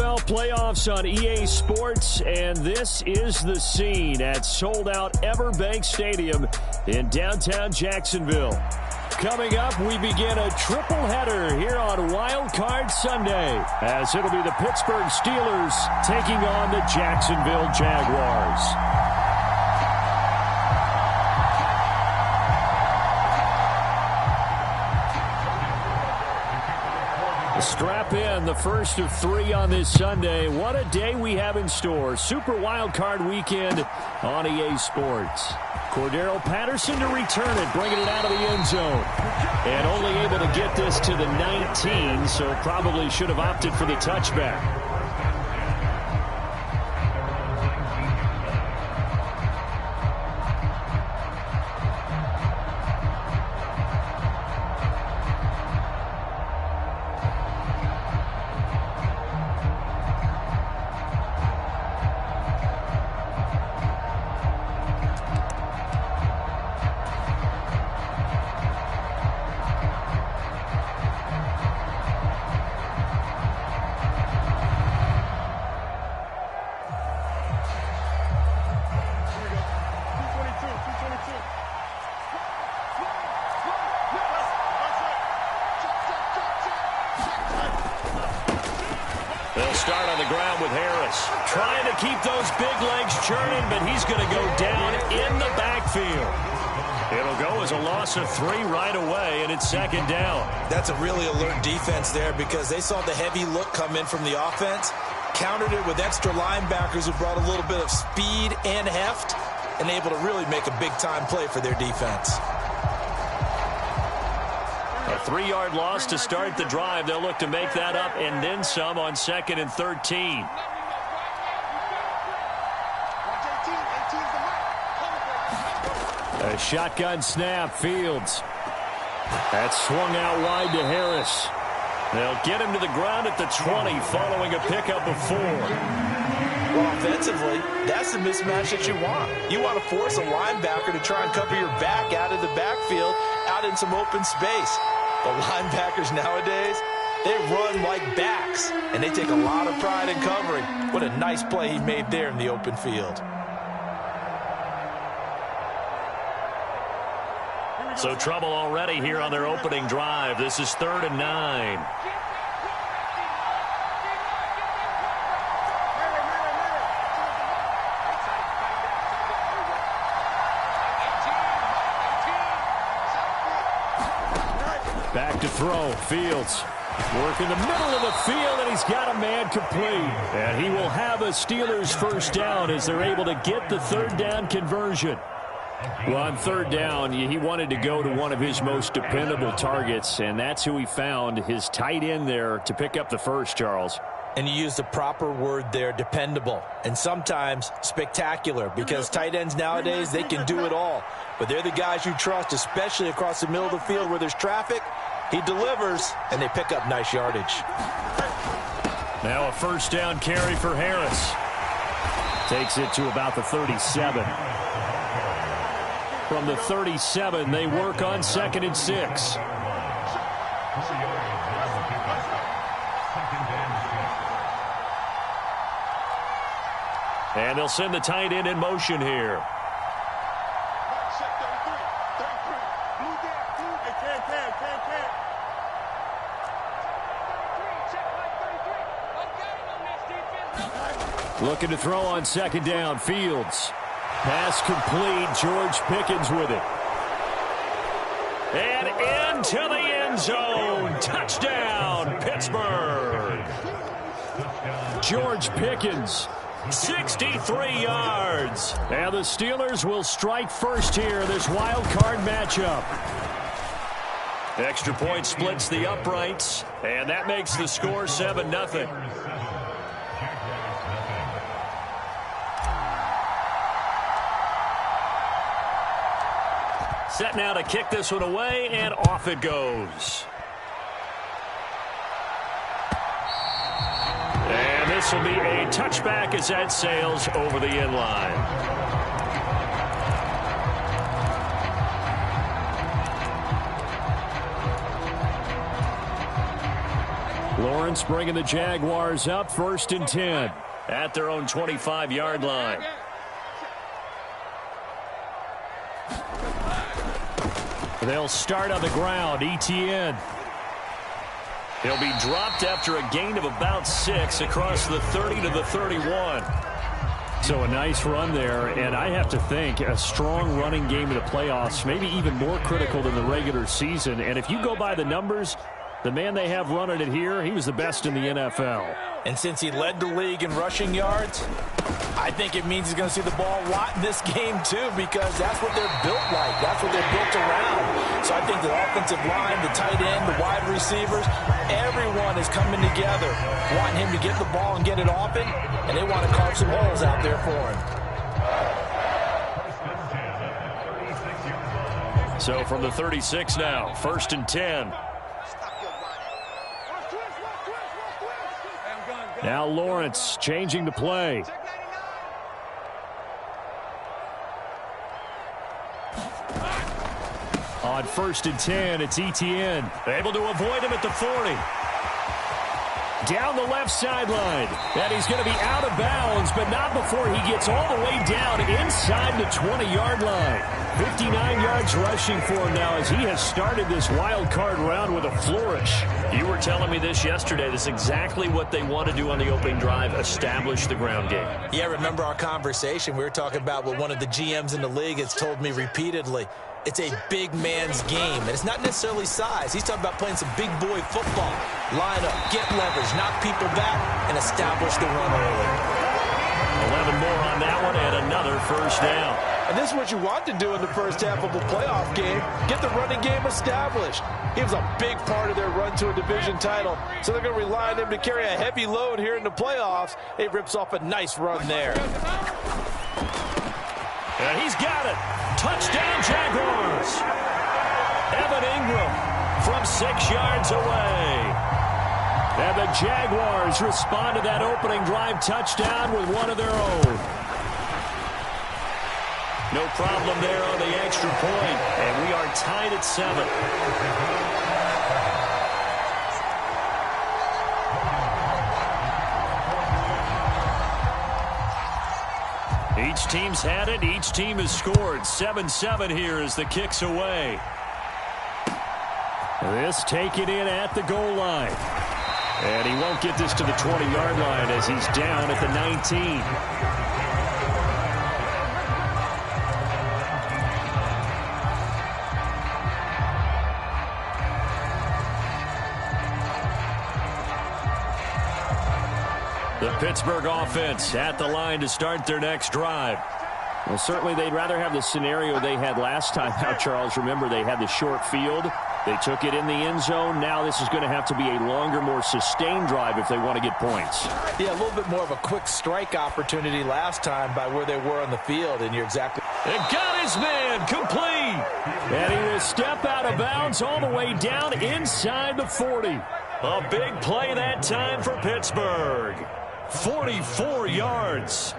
NFL playoffs on EA Sports, and this is the scene at sold-out Everbank Stadium in downtown Jacksonville. Coming up, we begin a triple-header here on Wild Card Sunday, as it'll be the Pittsburgh Steelers taking on the Jacksonville Jaguars. Strap in, the first of 3 on this Sunday. What a day we have in store. Super Wild Card Weekend on EA Sports. Cordero Patterson to return it, bringing it out of the end zone. And only able to get this to the 19, so probably should have opted for the touchback. They'll start on the ground with Harris. Trying to keep those big legs churning, but he's going to go down in the backfield. It'll go as a loss of 3 right away, and it's second down. That's a really alert defense there because they saw the heavy look come in from the offense, countered it with extra linebackers who brought a little bit of speed and heft, and able to really make a big-time play for their defense. A 3-yard loss to start the drive. They'll look to make that up and then some on 2nd and 13. A shotgun snap, Fields. That's swung out wide to Harris. They'll get him to the ground at the 20 following a pickup of 4. Well, offensively, that's the mismatch that you want. You want to force a linebacker to try and cover your back out of the backfield, out in some open space. The linebackers nowadays, they run like backs, and they take a lot of pride in covering. What a nice play he made there in the open field. So trouble already here on their opening drive. This is 3rd and 9. Back to throw. Fields work in the middle of the field, and he's got a man complete. And he will have a Steelers first down as they're able to get the 3rd down conversion. Well, on 3rd down, he wanted to go to one of his most dependable targets, and that's who he found, his tight end there, to pick up the first, Charles. And you used the proper word there, dependable, and sometimes spectacular, because tight ends nowadays, they can do it all. But they're the guys you trust, especially across the middle of the field where there's traffic. He delivers, and they pick up nice yardage. Now a first down carry for Harris. Takes it to about the 37. From the 37, they work on 2nd and 6. And they'll send the tight end in motion here. Looking to throw on 2nd down. Fields. Pass complete. George Pickens with it. And into the end zone. Touchdown, Pittsburgh. George Pickens, 63 yards. And the Steelers will strike first here in this wild card matchup. Extra point splits the uprights, and that makes the score 7-0. Set now to kick this one away, and off it goes. And this will be a touchback as that sails over the end line. Lawrence bringing the Jaguars up 1st and 10 at their own 25-yard line. They'll start on the ground. Etienne. He'll be dropped after a gain of about 6 across the 30 to the 31. So a nice run there, and I have to think a strong running game in the playoffs, maybe even more critical than the regular season. And if you go by the numbers, the man they have running it here, he was the best in the NFL. And since he led the league in rushing yards, I think it means he's going to see the ball a lot in this game too, because that's what they're built like. That's what they're built around. So I think the offensive line, the tight end, the wide receivers, everyone is coming together, wanting him to get the ball and get it often, and they want to carve some holes out there for him. So from the 36 now, 1st and 10. Now Lawrence changing the play. On 1st and 10, it's Etienne. Able to avoid him at the 40. Down the left sideline. And he's going to be out of bounds, but not before he gets all the way down inside the 20-yard line. 59 yards rushing for him now as he has started this wild card round with a flourish. You were telling me this yesterday. This is exactly what they want to do on the opening drive, establish the ground game. Yeah, remember our conversation. We were talking about what one of the GMs in the league has told me repeatedly. It's a big man's game, and it's not necessarily size. He's talking about playing some big boy football. Line up, get leverage, knock people back, and establish the run early. 11 more on that one, and another 1st down. And this is what you want to do in the first half of a playoff game. Get the running game established. He was a big part of their run to a division title, so they're going to rely on him to carry a heavy load here in the playoffs. He rips off a nice run there. And he's got it. Touchdown, Jaguars. Evan Ingram from 6 yards away. And the Jaguars respond to that opening drive touchdown with one of their own. No problem there on the extra point, and we are tied at 7. Each team's had it. Each team has scored. 7-7 here as the kick's away. This taken in at the goal line. And he won't get this to the 20-yard line as he's down at the 19. The Pittsburgh offense at the line to start their next drive. Well, certainly they'd rather have the scenario they had last time out, Charles. Remember, they had the short field. They took it in the end zone. Now this is going to have to be a longer, more sustained drive if they want to get points. Yeah, a little bit more of a quick strike opportunity last time by where they were on the field, and you're exactly... It got his man complete. And he will step out of bounds all the way down inside the 40. A big play that time for Pittsburgh. 44 yards.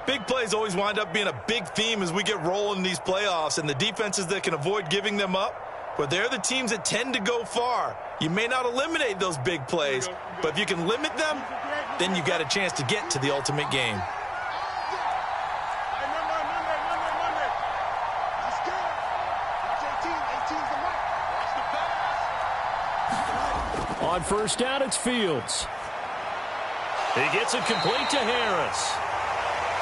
Big plays always wind up being a big theme as we get rolling in these playoffs, and the defenses that can avoid giving them up, but they're the teams that tend to go far. You may not eliminate those big plays, but if you can limit them, then you got a chance to get to the ultimate game. On 1st down, it's Fields. He gets it complete to Harris.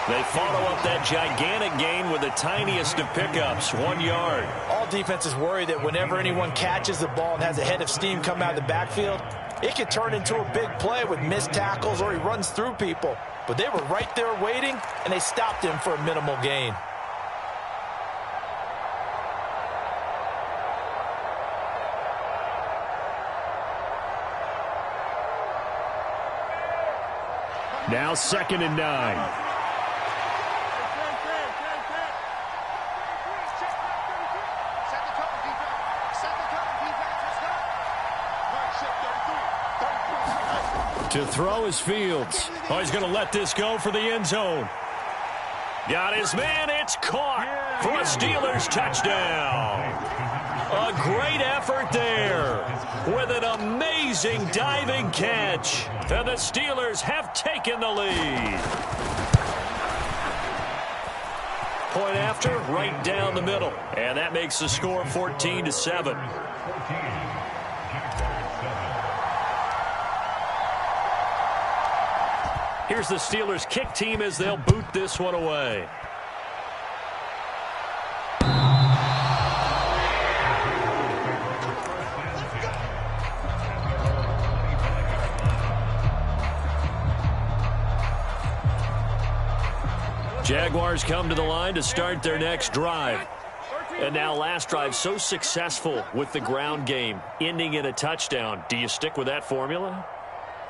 They follow up that gigantic gain with the tiniest of pickups, 1 yard. All defenses worry that whenever anyone catches the ball and has a head of steam come out of the backfield, it could turn into a big play with missed tackles or he runs through people. But they were right there waiting, and they stopped him for a minimal gain. Now 2nd and 9. To throw is Fields. Oh, he's going to let this go for the end zone. Got his man. It's caught for a Steelers touchdown. A great effort there with an amazing diving catch. And the Steelers have taken the lead. Point after, right down the middle. And that makes the score 14-7. Here's the Steelers kick team as they'll boot this one away. Jaguars come to the line to start their next drive. And now last drive so successful with the ground game, ending in a touchdown. Do you stick with that formula?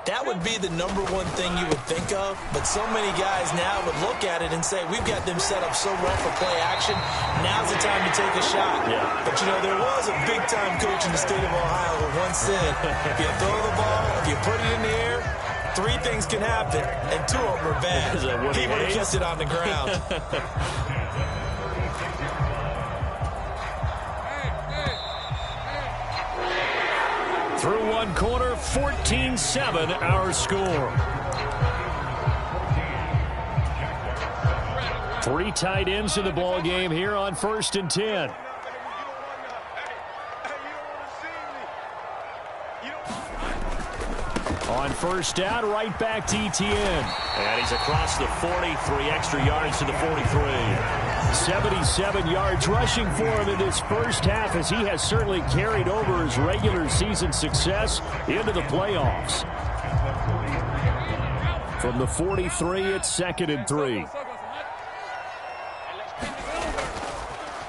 That would be the number one thing you would think of, but so many guys now would look at it and say, we've got them set up so well for play action, now's the time to take a shot. Yeah. But, you know, there was a big-time coach in the state of Ohio who once said, if you throw the ball, if you put it in the air, 3 things can happen, and 2 of them are bad. He would have kissed it on the ground. Through one quarter, 14-7 our score. 3 tight ends in the ball game here on 1st and 10. On 1st down, right back to Etienne. And he's across the 40, 3 extra yards to the 43. 77 yards rushing for him in this first half, as he has certainly carried over his regular season success into the playoffs. From the 43, it's 2nd and 3.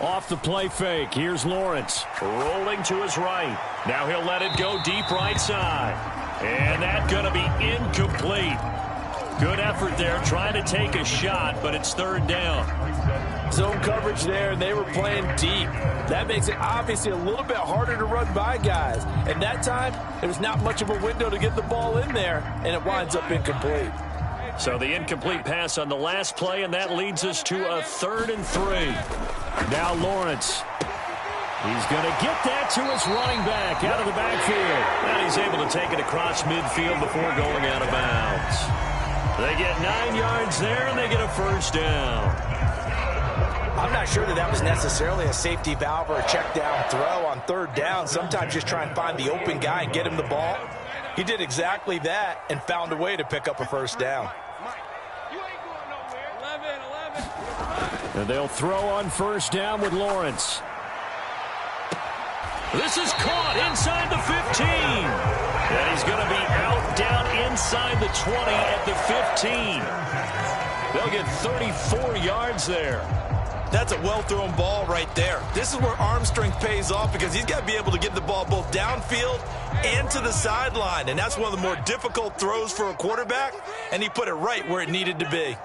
Off the play fake, here's Lawrence. Rolling to his right. Now he'll let it go deep right side. And that's going to be incomplete. Good effort there, trying to take a shot, but it's 3rd down. Zone coverage there, and they were playing deep. That makes it obviously a little bit harder to run by guys. And that time, there's not much of a window to get the ball in there, and it winds up incomplete. So the incomplete pass on the last play, and that leads us to a 3rd and 3. Now Lawrence. He's going to get that to his running back out of the backfield. And he's able to take it across midfield before going out of bounds. They get 9 yards there, and they get a 1st down. I'm not sure that was necessarily a safety valve or a check down throw on 3rd down. Sometimes just try and find the open guy and get him the ball. He did exactly that and found a way to pick up a 1st down. And they'll throw on 1st down with Lawrence. This is caught inside the 15. And he's going to be out down inside the 20 at the 15. They'll get 34 yards there. That's a well-thrown ball right there. This is where arm strength pays off, because he's got to be able to get the ball both downfield and to the sideline. And that's one of the more difficult throws for a quarterback, and he put it right where it needed to be.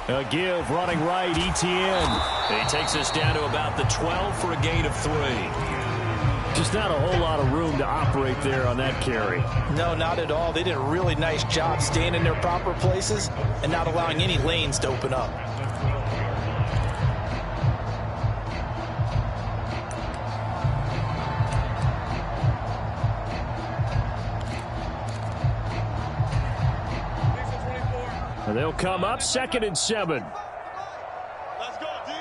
A give, running right, Etienne. And he takes us down to about the 12 for a gain of 3. Just not a whole lot of room to operate there on that carry. No, not at all. They did a really nice job staying in their proper places and not allowing any lanes to open up. And they'll come up 2nd and 7. Let's go, D.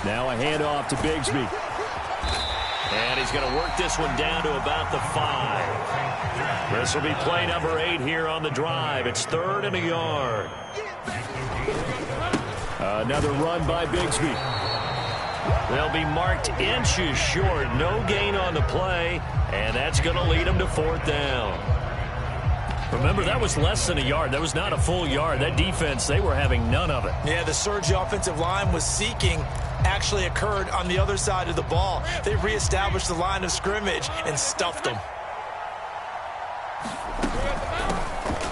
Now a handoff to Bigsby. And he's going to work this one down to about the 5. This will be play number 8 here on the drive. It's 3rd and a yard. Another run by Bigsby. They'll be marked inches short. No gain on the play. And that's going to lead them to 4th down. Remember, that was less than a yard. That was not a full yard. That defense, they were having none of it. Yeah, the surge offensive line was seeking actually occurred on the other side of the ball. They reestablished the line of scrimmage and stuffed them.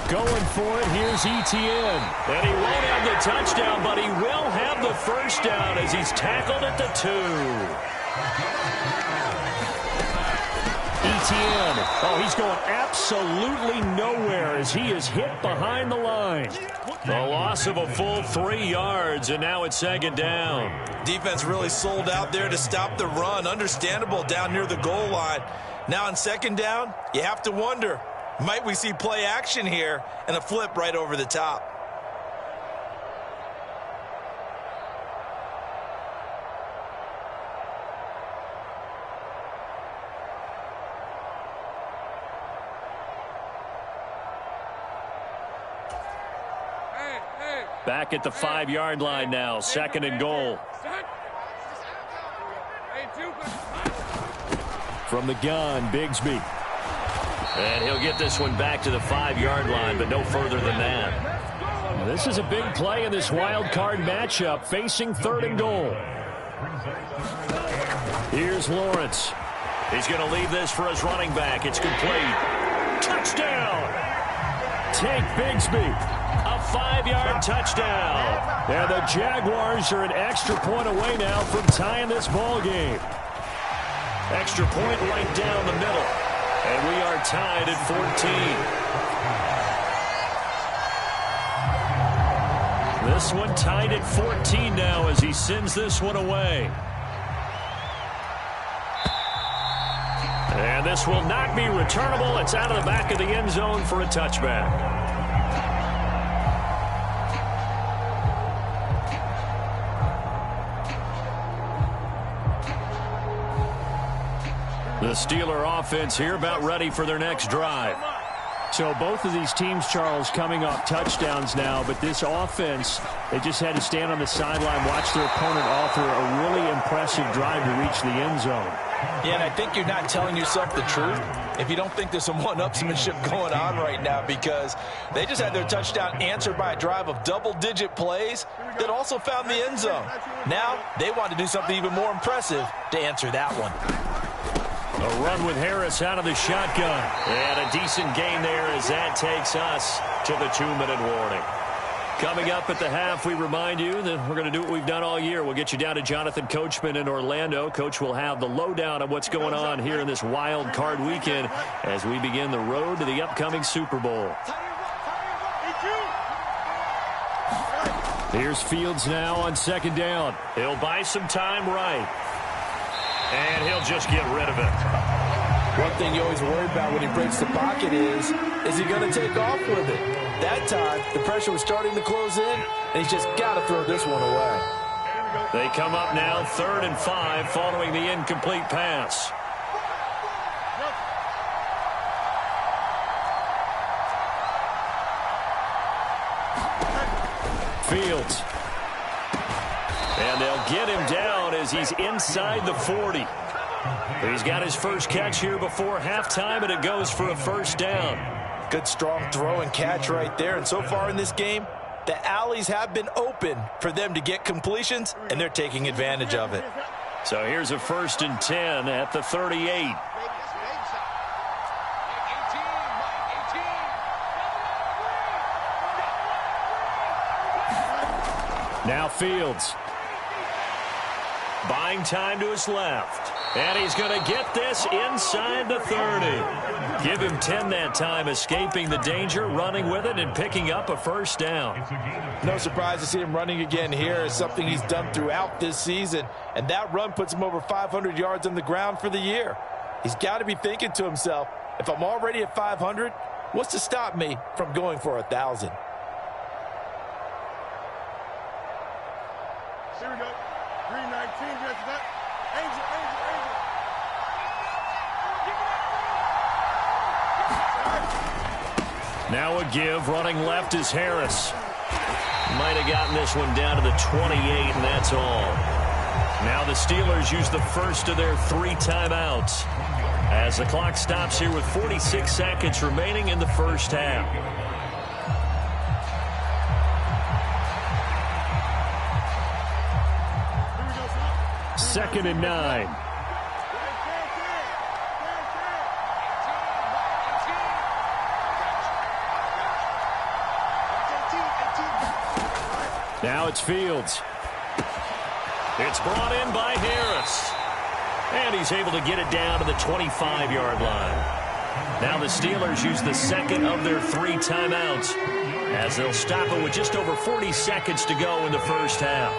Going for it, here's Etienne. And he won't have the touchdown, but he will have the 1st down as he's tackled at the 2. Etienne. Oh, he's going absolutely nowhere as he is hit behind the line. The loss of a full 3 yards, and now it's second down. Defense really sold out there to stop the run. Understandable down near the goal line. Now on second down, you have to wonder, might we see play action here and a flip right over the top? Back at the 5-yard line now, second and goal. From the gun, Bigsby. And he'll get this one back to the 5-yard line, but no further than that. This is a big play in this wild card matchup, facing third and goal. Here's Lawrence. He's going to leave this for his running back. It's complete. Touchdown! Take Bigsby. A 5-yard touchdown. And the Jaguars are an extra point away now from tying this ball game. Extra point right down the middle. And we are tied at 14. This one tied at 14 now as he sends this one away. And this will not be returnable. It's out of the back of the end zone for a touchback. The Steeler offense here about ready for their next drive. So both of these teams, Charles, coming off touchdowns now, but this offense, they just had to stand on the sideline, watch their opponent author a really impressive drive to reach the end zone. Yeah, and I think you're not telling yourself the truth if you don't think there's some one-upsmanship going on right now, because they just had their touchdown answered by a drive of double-digit plays that also found the end zone. Now they want to do something even more impressive to answer that one. A run with Harris out of the shotgun. And a decent gain there as that takes us to the 2-minute warning. Coming up at the half, we remind you that we're going to do what we've done all year. We'll get you down to Jonathan Coachman in Orlando. Coach will have the lowdown of what's going on here in this wild card weekend as we begin the road to the upcoming Super Bowl. Here's Fields now on second down. He'll buy some time right. And he'll just get rid of it. One thing you always worry about when he breaks the pocket is he going to take off with it? That time, the pressure was starting to close in, and he's just got to throw this one away. They come up now 3rd and 5 following the incomplete pass. Fields. And they'll get him down as he's inside the 40. He's got his first catch here before halftime, and it goes for a first down. Good strong throw and catch right there. And so far in this game, the alleys have been open for them to get completions, and they're taking advantage of it. So here's a 1st and 10 at the 38. Now Fields. Buying time to his left. And he's going to get this inside the 30. Give him 10 that time, escaping the danger, running with it, and picking up a first down. No surprise to see him running again here. It's something he's done throughout this season. And that run puts him over 500 yards on the ground for the year. He's got to be thinking to himself, if I'm already at 500, what's to stop me from going for 1,000? Here we go. 319. Angel. Now a give. Running left is Harris. Might have gotten this one down to the 28, and that's all. Now the Steelers use the first of their 3 timeouts as the clock stops here with 46 seconds remaining in the first half. Second and 9. Now it's Fields. It's brought in by Harris. And he's able to get it down to the 25-yard line. Now the Steelers use the second of their 3 timeouts as they'll stop it with just over 40 seconds to go in the first half.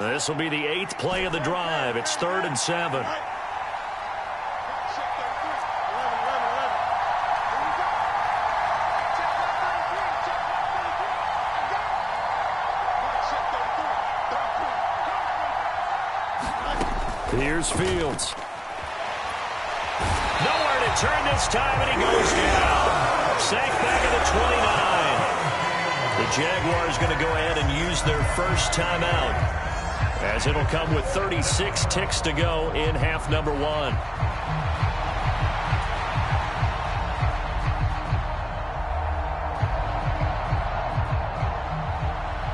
This will be the 8th play of the drive. It's 3rd and 7. Here's Fields. Nowhere to turn this time, and he goes down. Sacked back at the 29. The Jaguars going to go ahead and use their first timeout, as it'll come with 36 ticks to go in half number 1.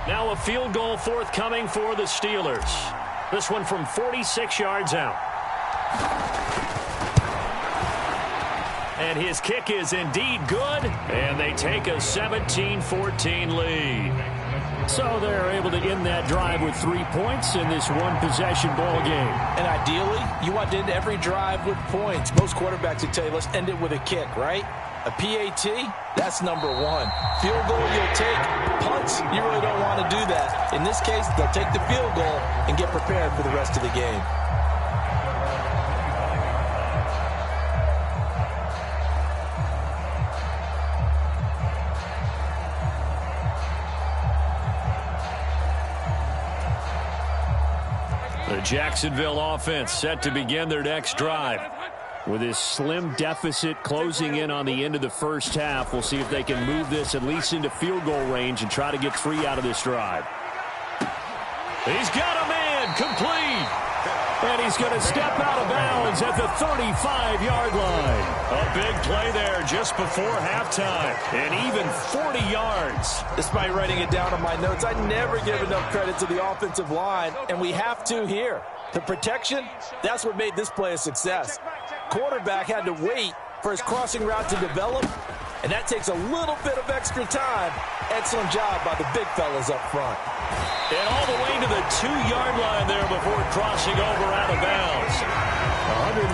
Now a field goal forthcoming for the Steelers. This one from 46 yards out. And his kick is indeed good, and they take a 17-14 lead. So they're able to end that drive with 3 points in this one-possession ball game. And ideally, you want to end every drive with points. Most quarterbacks would tell you, let's end it with a kick, right? A PAT, that's number 1. Field goal, you'll take. Punts, you really don't want to do that. In this case, they'll take the field goal and get prepared for the rest of the game. The Jacksonville offense set to begin their next drive. With this slim deficit closing in on the end of the first half, we'll see if they can move this at least into field goal range and try to get 3 out of this drive. He's got a man complete. And he's going to step out of bounds at the 35-yard line. A big play there just before halftime. And even 40 yards. Despite writing it down on my notes, I never give enough credit to the offensive line, and we have to here. The protection, that's what made this play a success. Quarterback had to wait for his crossing route to develop, and that takes a little bit of extra time. Excellent job by the big fellas up front. And all the way to the 2-yard line there before crossing over out of bounds.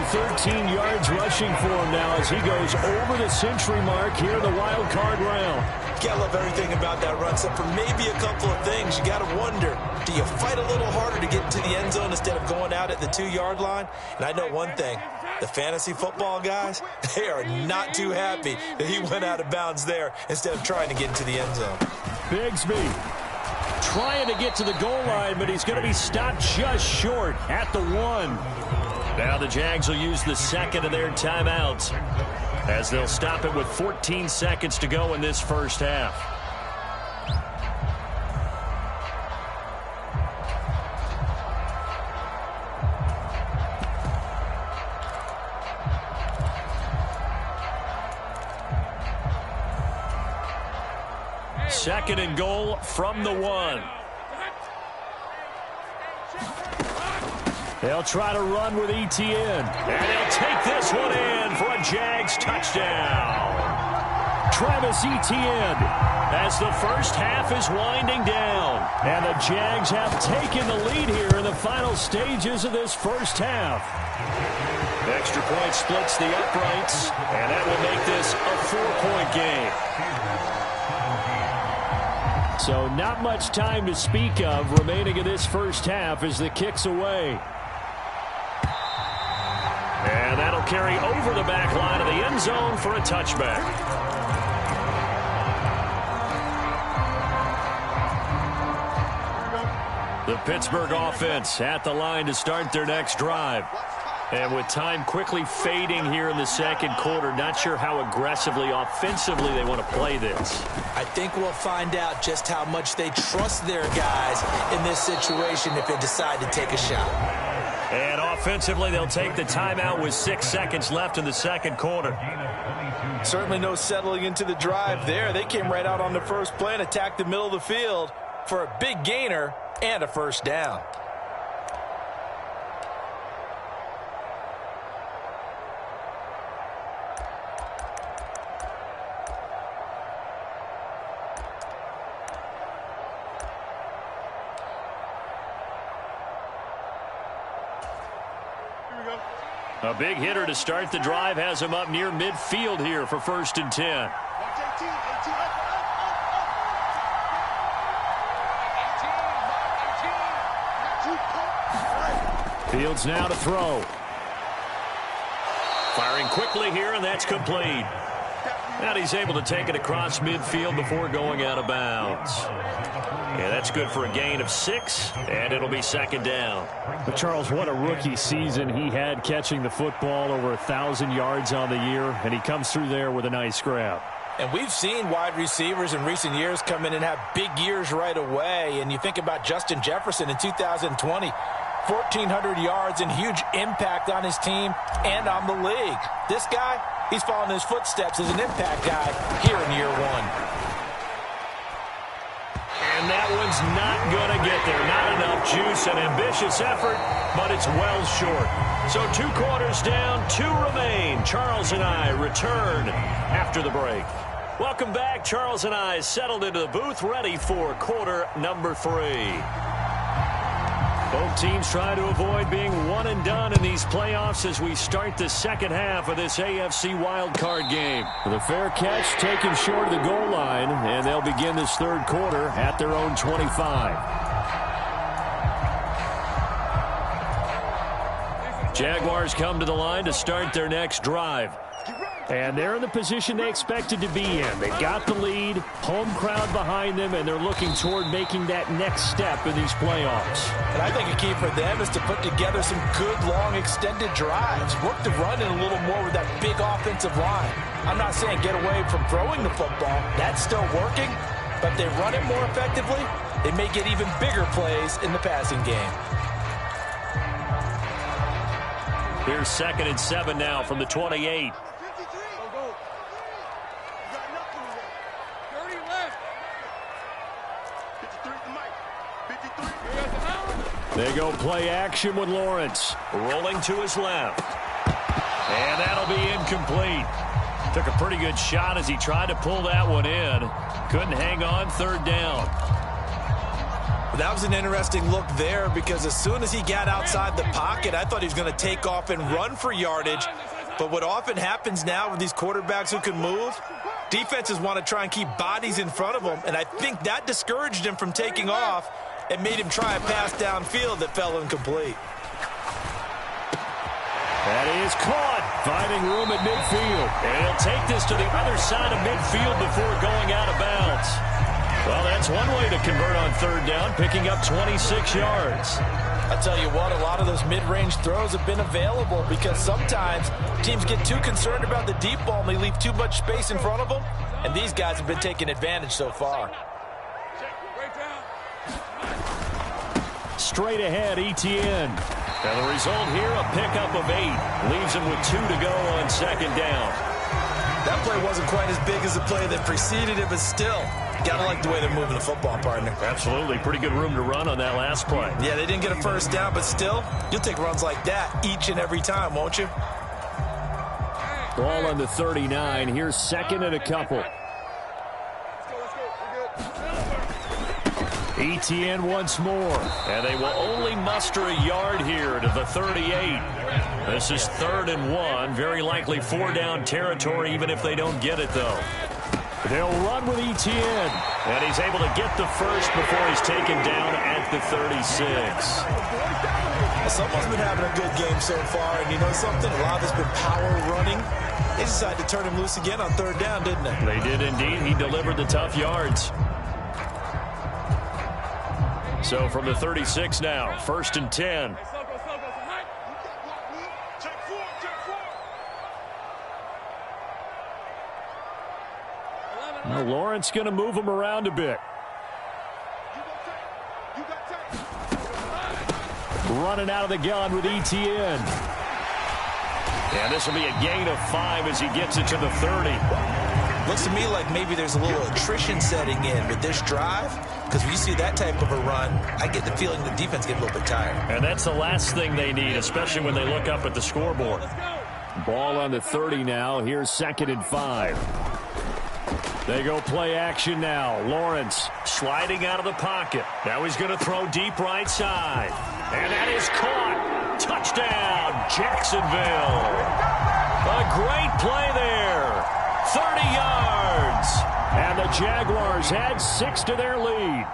113 yards rushing for him now as he goes over the century mark here in the wild card round. You gotta love everything about that run, except for maybe a couple of things. You gotta wonder, do you fight a little harder to get into the end zone instead of going out at the 2-yard line? And I know one thing, the fantasy football guys, they are not too happy that he went out of bounds there instead of trying to get into the end zone. Bigsby trying to get to the goal line, but he's going to be stopped just short at the 1. Now the Jags will use the second of their timeouts as they'll stop it with 14 seconds to go in this first half. Second and goal from the 1. They'll try to run with Etienne. And they'll take this one in for a Jags touchdown. Travis Etienne as the first half is winding down. And the Jags have taken the lead here in the final stages of this first half. Extra point splits the uprights, and that will make this a 4-point game. So not much time to speak of remaining in this first half as the kick's away. And that'll carry over the back line of the end zone for a touchback. The Pittsburgh offense at the line to start their next drive. And with time quickly fading here in the second quarter, not sure how aggressively, offensively they want to play this. I think we'll find out just how much they trust their guys in this situation if they decide to take a shot. And offensively, they'll take the timeout with 6 seconds left in the second quarter. Certainly no settling into the drive there. They came right out on the first play and attacked the middle of the field for a big gainer and a first down. A big hitter to start the drive has him up near midfield here for 1st and 10. Fields now to throw. Firing quickly here, and that's complete. And he's able to take it across midfield before going out of bounds. Yeah, that's good for a gain of 6, and it'll be 2nd down. But Charles, what a rookie season he had catching the football, over 1,000 yards on the year, and he comes through there with a nice grab. And we've seen wide receivers in recent years come in and have big years right away. And you think about Justin Jefferson in 2020, 1,400 yards and huge impact on his team and on the league. This guy, he's following his footsteps as an impact guy here in year 1. And that one's not going to get there. Not enough juice. An ambitious effort, but it's well short. So 2 quarters down, 2 remain. Charles and I return after the break. Welcome back. Charles and I settled into the booth, ready for quarter number 3. Both teams try to avoid being one and done in these playoffs as we start the second half of this AFC wildcard game. With a fair catch taken short of the goal line, and they'll begin this 3rd quarter at their own 25. Jaguars come to the line to start their next drive. And they're in the position they expected to be in. They've got the lead, home crowd behind them, and they're looking toward making that next step in these playoffs. And I think a key for them is to put together some good, long, extended drives. Work the run in a little more with that big offensive line. I'm not saying get away from throwing the football. That's still working. But they run it more effectively, they may get even bigger plays in the passing game. Here's 2nd and 7 now from the 28. They go play action with Lawrence. Rolling to his left. And that'll be incomplete. Took a pretty good shot as he tried to pull that one in. Couldn't hang on, 3rd down. That was an interesting look there because as soon as he got outside the pocket, I thought he was going to take off and run for yardage. But what often happens now with these quarterbacks who can move, defenses want to try and keep bodies in front of them. And I think that discouraged him from taking off and made him try a pass downfield that fell incomplete. That is caught. Finding room at midfield. And he'll take this to the other side of midfield before going out of bounds. Well, that's one way to convert on 3rd down, picking up 26 yards. I tell you what, a lot of those mid-range throws have been available because sometimes teams get too concerned about the deep ball and they leave too much space in front of them. And these guys have been taking advantage so far. Straight ahead, Etienne. And the result here, a pickup of 8. Leaves him with 2 to go on 2nd down. That play wasn't quite as big as the play that preceded it, but still, gotta like the way they're moving the football, partner. Absolutely. Pretty good room to run on that last play. Yeah, they didn't get a 1st down, but still, you'll take runs like that each and every time, won't you? Ball on the 39. Here's 2nd and a couple. Etienne once more. And they will only muster a yard here to the 38. This is 3rd and 1. Very likely 4-down territory, even if they don't get it, though. They'll run with Etienne. And he's able to get the first before he's taken down at the 36. Someone's been having a good game so far. And you know something? A lot of it's been power running. They decided to turn him loose again on 3rd down, didn't they? They did indeed. He delivered the tough yards. So from the 36 now, 1st and 10. Now Lawrence going to move him around a bit. Running out of the gun with Etienne. And this will be a gain of 5 as he gets it to the 30. Looks to me like maybe there's a little attrition setting in with this drive, because when you see that type of a run, I get the feeling the defense gets a little bit tired. And that's the last thing they need, especially when they look up at the scoreboard. Ball on the 30 now. Here's 2nd and 5. They go play action now. Lawrence sliding out of the pocket. Now he's going to throw deep right side. And that is caught. Touchdown, Jacksonville. A great play there. 30 yards. And the Jaguars add 6 to their lead.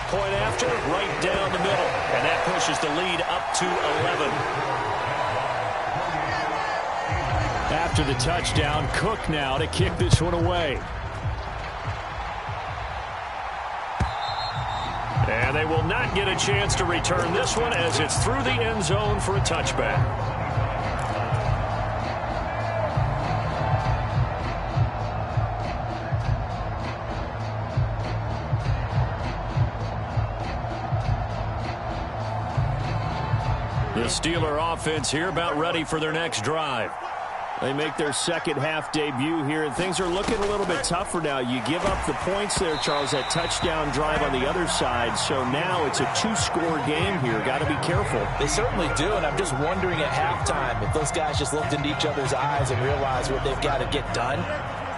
Point after, right down the middle. And that pushes the lead up to 11. After the touchdown, Cook now to kick this one away. And they will not get a chance to return this one as it's through the end zone for a touchback. The Steeler offense here about ready for their next drive. They make their second half debut here, and things are looking a little bit tougher now. You give up the points there, Charles, that touchdown drive on the other side. So now it's a 2-score game here. Got to be careful. They certainly do, and I'm just wondering at halftime if those guys just looked into each other's eyes and realized what they've got to get done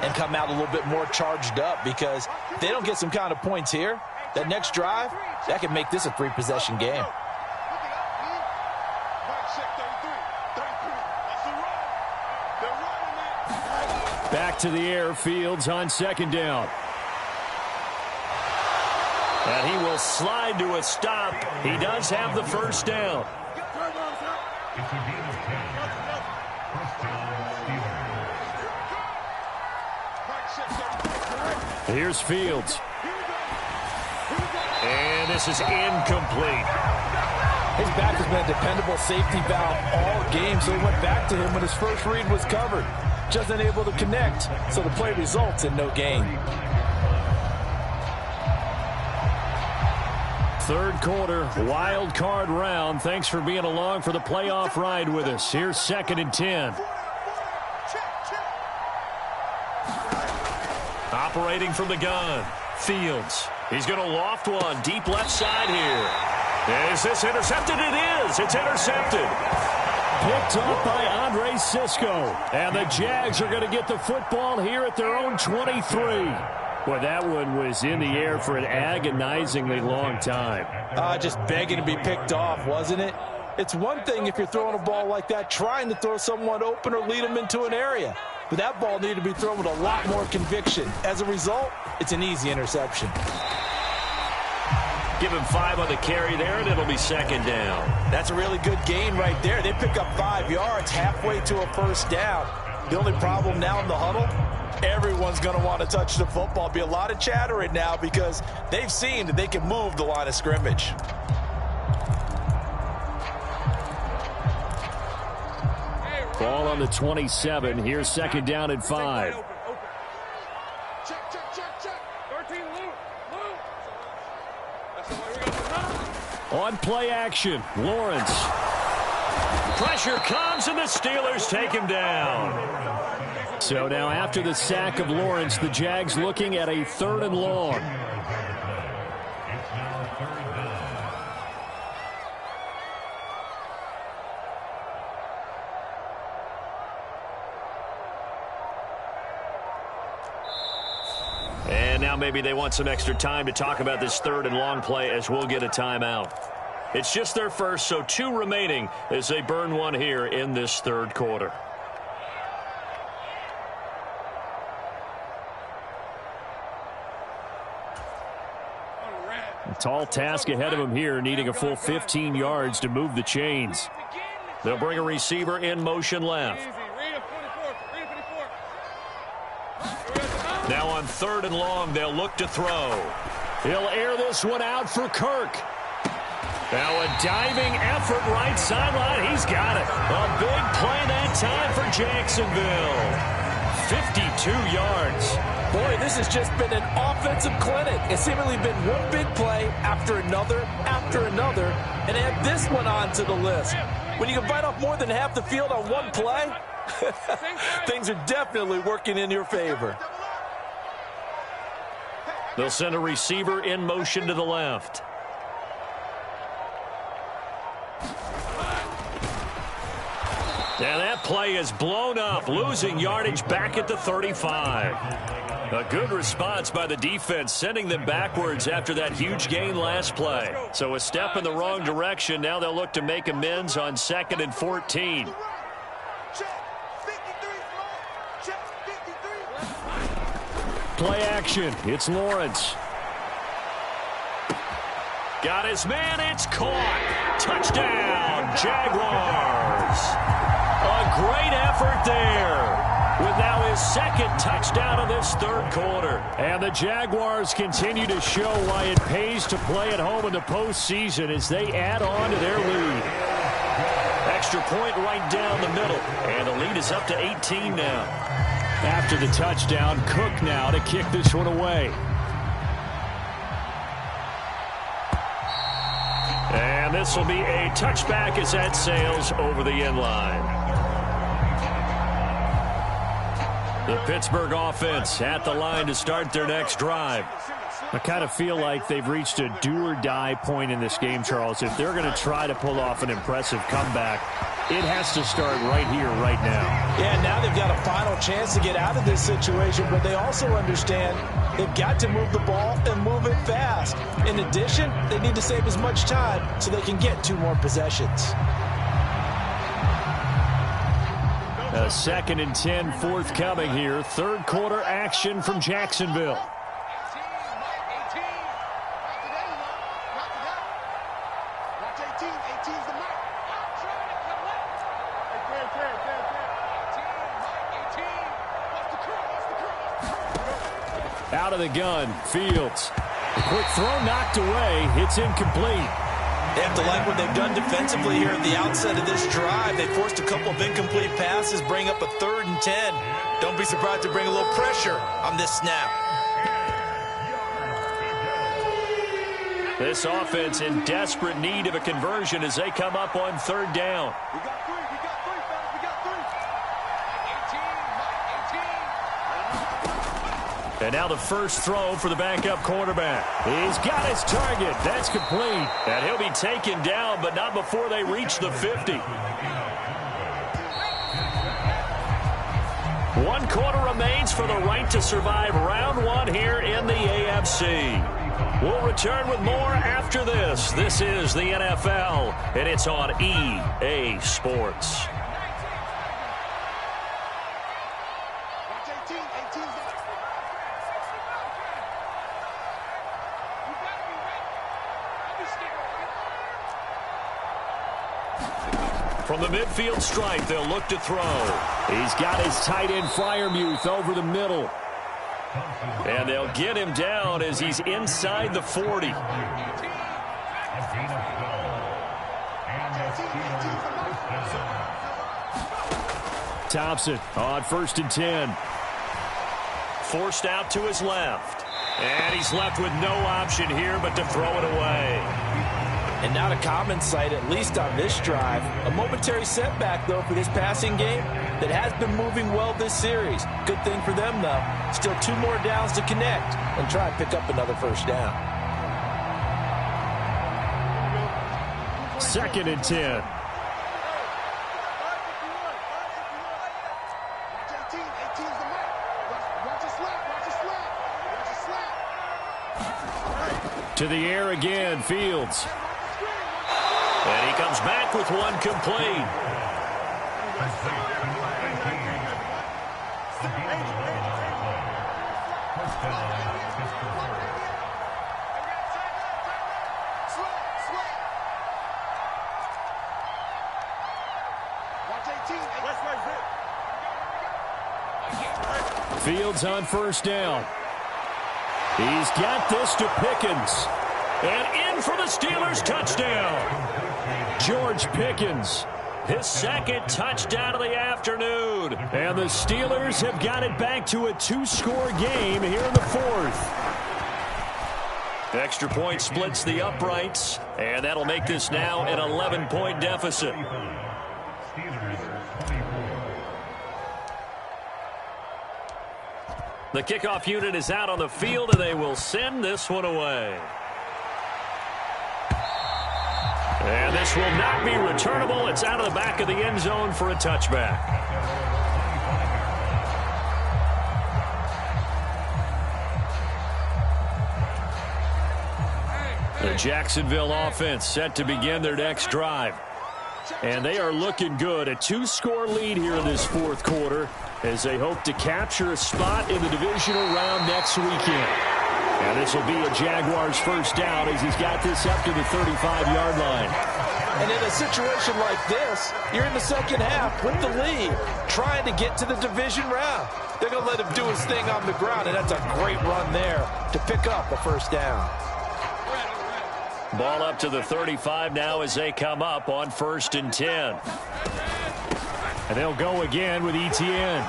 and come out a little bit more charged up, because if they don't get some kind of points here, that next drive, that could make this a 3-possession game. Back to the air, Fields on second down. And he will slide to a stop. He does have the first down. Here's Fields. And this is incomplete. His back has been a dependable safety valve all game, so he went back to him when his first read was covered. Just unable to connect, so the play results in no gain. Third quarter, wild card round. Thanks for being along for the playoff ride with us. Here's 2nd and 10. Operating from the gun, Fields. He's going to loft one deep left side here. Is this intercepted? It is. It's intercepted. Picked off by Andre Sisco. And the Jags are going to get the football here at their own 23. Boy, that one was in the air for an agonizingly long time. Just begging to be picked off, wasn't it? It's one thing if you're throwing a ball like that, trying to throw someone open or lead them into an area. But that ball needed to be thrown with a lot more conviction. As a result, it's an easy interception. Give him 5 on the carry there, and it'll be 2nd down. That's a really good gain right there. They pick up 5 yards halfway to a first down. The only problem now in the huddle, everyone's going to want to touch the football. Be a lot of chatter right now because they've seen that they can move the line of scrimmage. Ball on the 27. Here's 2nd down and 5. On play action, Lawrence. Pressure comes, and the Steelers take him down. So now after the sack of Lawrence, the Jags looking at a 3rd and long. And now maybe they want some extra time to talk about this 3rd and long play as we'll get a timeout. It's just their first, so 2 remaining as they burn one here in this 3rd quarter. A tall task ahead of them here, needing a full 15 yards to move the chains. They'll bring a receiver in motion left. Now on 3rd and long, they'll look to throw. He'll air this one out for Kirk. Now a diving effort right sideline. He's got it. A big play that time for Jacksonville. 52 yards. Boy, this has just been an offensive clinic. It's seemingly been one big play after another, and add this one onto the list. When you can bite off more than half the field on one play, things are definitely working in your favor. They'll send a receiver in motion to the left. And that play is blown up, losing yardage back at the 35. A good response by the defense, sending them backwards after that huge gain last play. So a step in the wrong direction. Now they'll look to make amends on 2nd and 14. Play action. It's Lawrence. Got his man. It's caught. Touchdown, Jaguars. A great effort there. With now his 2nd touchdown of this 3rd quarter. And the Jaguars continue to show why it pays to play at home in the postseason as they add on to their lead. Extra point right down the middle. And the lead is up to 18 now. After the touchdown, Cook now to kick this one away. And this will be a touchback as that sails over the end line. The Pittsburgh offense at the line to start their next drive. I kind of feel like they've reached a do-or-die point in this game, Charles. If they're going to try to pull off an impressive comeback, it has to start right here, right now. Yeah, now they've got a final chance to get out of this situation, but they also understand they've got to move the ball and move it fast. In addition, they need to save as much time so they can get 2 more possessions. A 2nd and 10 forthcoming here. 3rd quarter action from Jacksonville. Out of the gun, Fields. Quick throw knocked away. It's incomplete. They have to like what they've done defensively here at the outset of this drive. They forced a couple of incomplete passes, bring up a 3rd and 10. Don't be surprised to bring a little pressure on this snap. This offense in desperate need of a conversion as they come up on 3rd down. We got 3, fellas. We got 3. And now the first throw for the backup quarterback. He's got his target. That's complete. And he'll be taken down, but not before they reach the 50. 1 quarter remains for the right to survive round 1 here in the AFC. We'll return with more after this. This is the NFL, and it's on EA Sports. From the midfield stripe, they'll look to throw. He's got his tight end Freiermuth over the middle. And they'll get him down as he's inside the 40. Thompson on 1st and 10. Forced out to his left. And he's left with no option here but to throw it away. And not a common sight, at least on this drive. A momentary setback, though, for this passing game that has been moving well this series. Good thing for them, though. Still 2 more downs to connect and try and pick up another 1st down. 2nd and 10. To the air again, Fields. And he comes back with one complete. Fields on 1st down. He's got this to Pickens. And in for the Steelers touchdown. George Pickens, his 2nd touchdown of the afternoon. And the Steelers have got it back to a 2-score game here in the 4th. Extra point splits the uprights, and that'll make this now an 11-point deficit. The kickoff unit is out on the field, and they will send this one away. And this will not be returnable. It's out of the back of the end zone for a touchback. The Jacksonville offense set to begin their next drive. And they are looking good. A 2-score lead here in this fourth quarter as they hope to capture a spot in the divisional round next weekend. And this will be a Jaguars first down as he's got this up to the 35-yard line. And in a situation like this, you're in the second half with the lead, trying to get to the division round. They're going to let him do his thing on the ground, and that's a great run there to pick up a first down. Ball up to the 35 now as they come up on 1st and 10. And they'll go again with Etienne.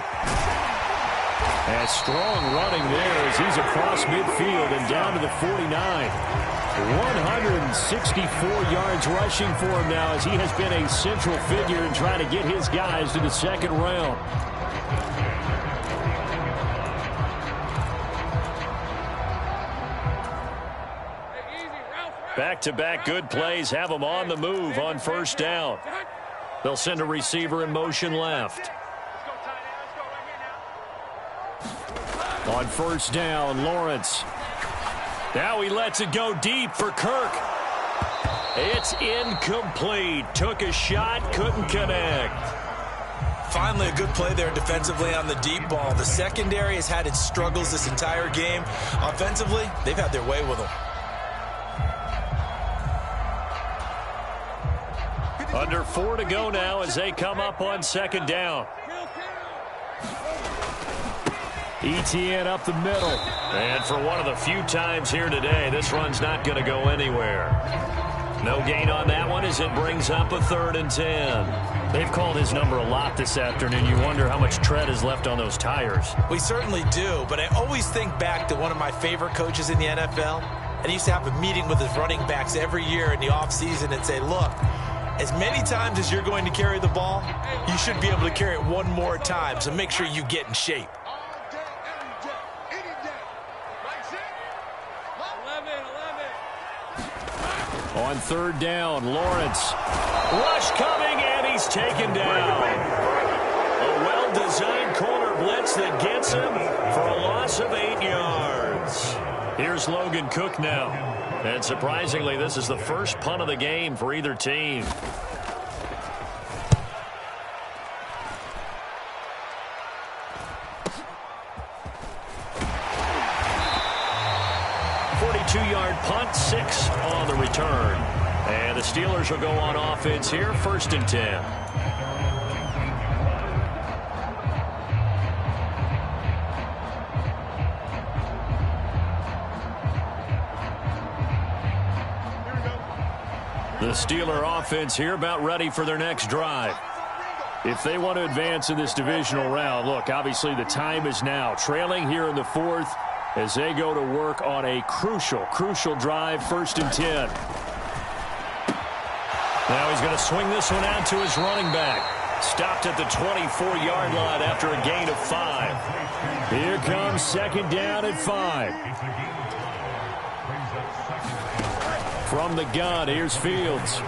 And strong running there as he's across midfield and down to the 49. 164 yards rushing for him now as he has been a central figure in trying to get his guys to the second round. Back-to-back good plays have them on the move on first down. They'll send a receiver in motion left. On first down, Lawrence. Now he lets it go deep for Kirk. It's incomplete. Took a shot, couldn't connect. Finally, a good play there defensively on the deep ball. The secondary has had its struggles this entire game. Offensively, they've had their way with them. Under 4 to go now as they come up on second down. Etienne up the middle. And for one of the few times here today, this run's not going to go anywhere. No gain on that one as it brings up a 3rd and 10. They've called his number a lot this afternoon. You wonder how much tread is left on those tires. We certainly do, but I always think back to one of my favorite coaches in the NFL. And he used to have a meeting with his running backs every year in the offseason and say, look, as many times as you're going to carry the ball, you should be able to carry it one more time, so make sure you get in shape. On 3rd down, Lawrence. Rush coming, and he's taken down. A well-designed corner blitz that gets him for a loss of 8 yards. Here's Logan Cook now. And surprisingly, this is the first punt of the game for either team. Yard punt, 6 on the return. And the Steelers will go on offense here, 1st and 10. The Steeler offense here about ready for their next drive. If they want to advance in this divisional round, look, obviously the time is now. Trailing here in the 4th. As they go to work on a crucial drive, 1st and 10. Now he's going to swing this one out to his running back. Stopped at the 24-yard line after a gain of 5. Here comes 2nd down at 5. From the gun, here's Fields.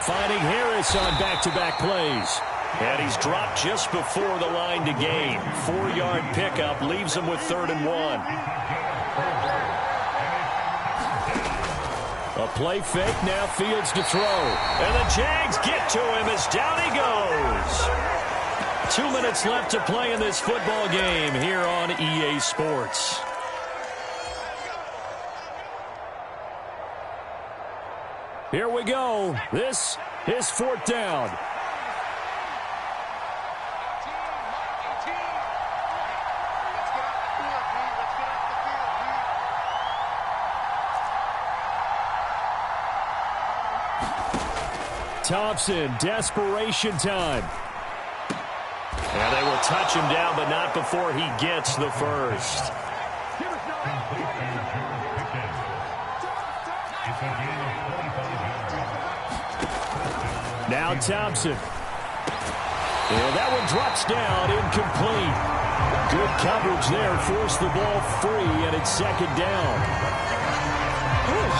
Finding Harris on back-to-back plays. And he's dropped just before the line to gain. 4-yard pickup leaves him with 3rd and 1. A play fake, now Fields to throw. And the Jags get to him as down he goes. 2 minutes left to play in this football game here on EA Sports. Here we go. This is 4th down. Thompson, desperation time. And they will touch him down, but not before he gets the first. Now Thompson. And that one drops down, incomplete. Good coverage there, forced the ball free, and it's 2nd down.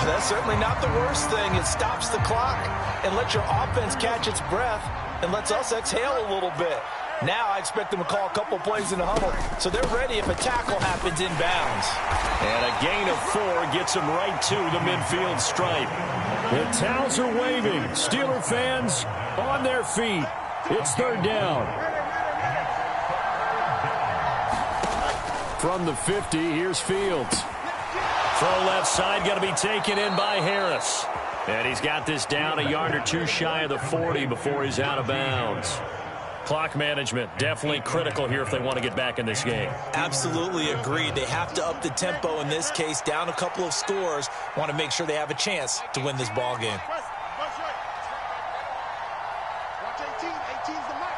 That's certainly not the worst thing. It stops the clock and lets your offense catch its breath and lets us exhale a little bit. Now I expect them to call a couple plays in the huddle, so they're ready if a tackle happens inbounds. And a gain of 4 gets them right to the midfield stripe. The towels are waving. Steeler fans on their feet. It's third down. From the 50, here's Fields. Throw left side, going to be taken in by Harris. And he's got this down a yard or two shy of the 40 before he's out of bounds. Clock management, definitely critical here if they want to get back in this game. Absolutely agreed. They have to up the tempo in this case, down a couple of scores. Want to make sure they have a chance to win this ball game. Watch 18. 18's the mark.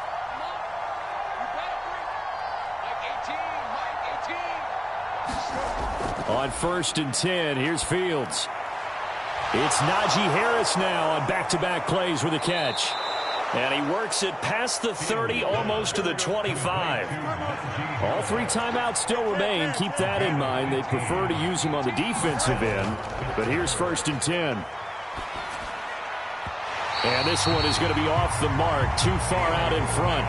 You better bring. Mike 18. On 1st and 10, here's Fields. It's Najee Harris now on back-to-back plays with a catch. And he works it past the 30, almost to the 25. All 3 timeouts still remain. Keep that in mind. They prefer to use him on the defensive end. But here's 1st and 10. And this one is going to be off the mark, too far out in front.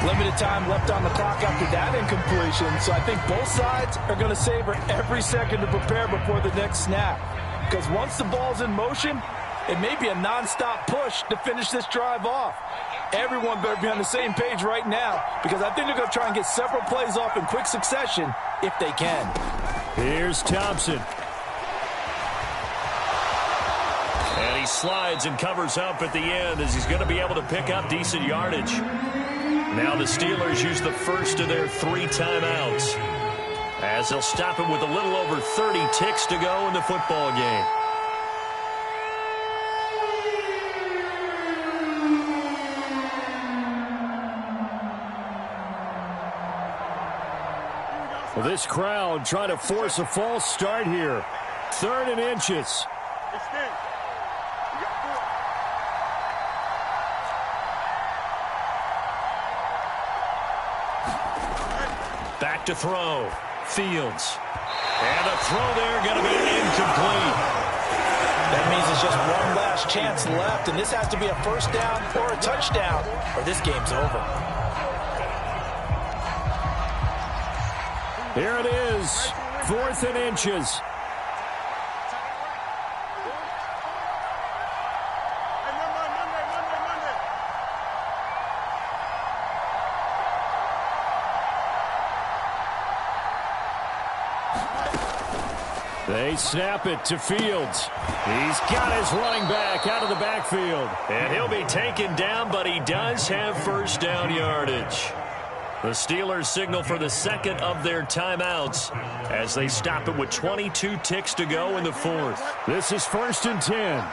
Limited time left on the clock after that incompletion, so I think both sides are going to savor every second to prepare before the next snap. Because once the ball's in motion, it may be a non-stop push to finish this drive off. Everyone better be on the same page right now, because I think they're going to try and get several plays off in quick succession if they can. Here's Thompson. And he slides and covers up at the end as he's going to be able to pick up decent yardage. Now the Steelers use the first of their 3 timeouts, as they'll stop him with a little over 30 ticks to go in the football game. Well, this crowd trying to force a false start here. 3rd and inches. Extend. You got 4. Back to throw. Fields. And the throw there going to be incomplete. That means there's just one last chance left, and this has to be a first down or a touchdown, or this game's over. Here it is. 4th and inches. They snap it to Fields. He's got his running back out of the backfield. And he'll be taken down, but he does have first down yardage. The Steelers signal for the second of their timeouts as they stop it with 22 ticks to go in the 4th. This is 1st and 10.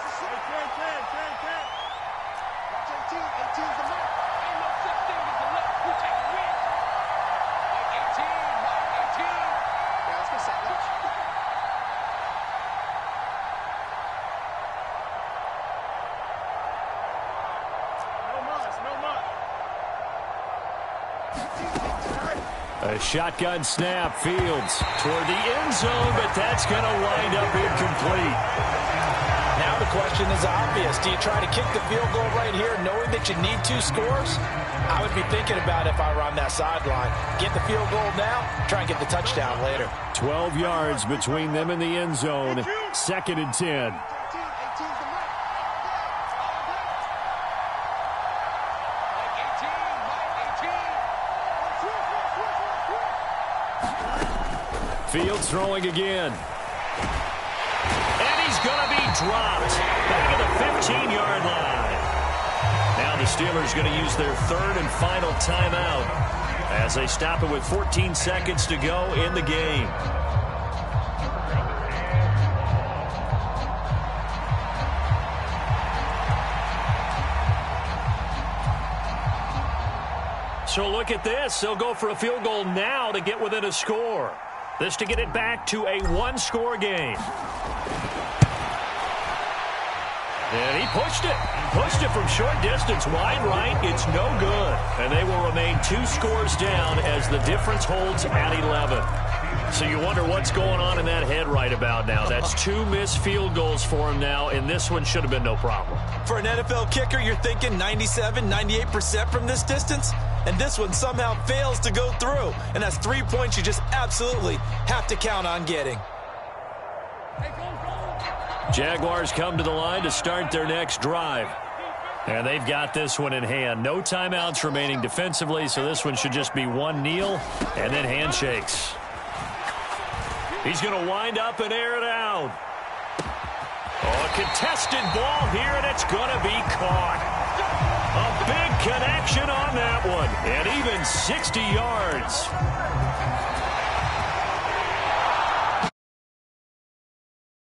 A shotgun snap. Fields toward the end zone, but that's going to wind up incomplete. Now the question is obvious. Do you try to kick the field goal right here knowing that you need 2 scores? I would be thinking about it if I were on that sideline. Get the field goal now, try and get the touchdown later. 12 yards between them and the end zone. 2nd and 10. Fields throwing again. And he's going to be dropped back at the 15-yard line. Now the Steelers going to use their 3rd and final timeout as they stop it with 14 seconds to go in the game. So look at this. They'll go for a field goal now to get within a score. This to get it back to a 1-score game. And he pushed it. Pushed it from short distance, wide right. It's no good. And they will remain 2 scores down as the difference holds at 11. So you wonder what's going on in that head right about now. That's 2 missed field goals for him now, and this one should have been no problem. For an NFL kicker, you're thinking 97, 98% from this distance? and this one somehow fails to go through. And that's 3 points you just absolutely have to count on getting. Jaguars come to the line to start their next drive. And they've got this one in hand. No timeouts remaining defensively, so this one should just be one kneel and then handshakes. He's going to wind up and air it out. Oh, a contested ball here, and it's going to be caught. A big connection on that one, and even 60 yards.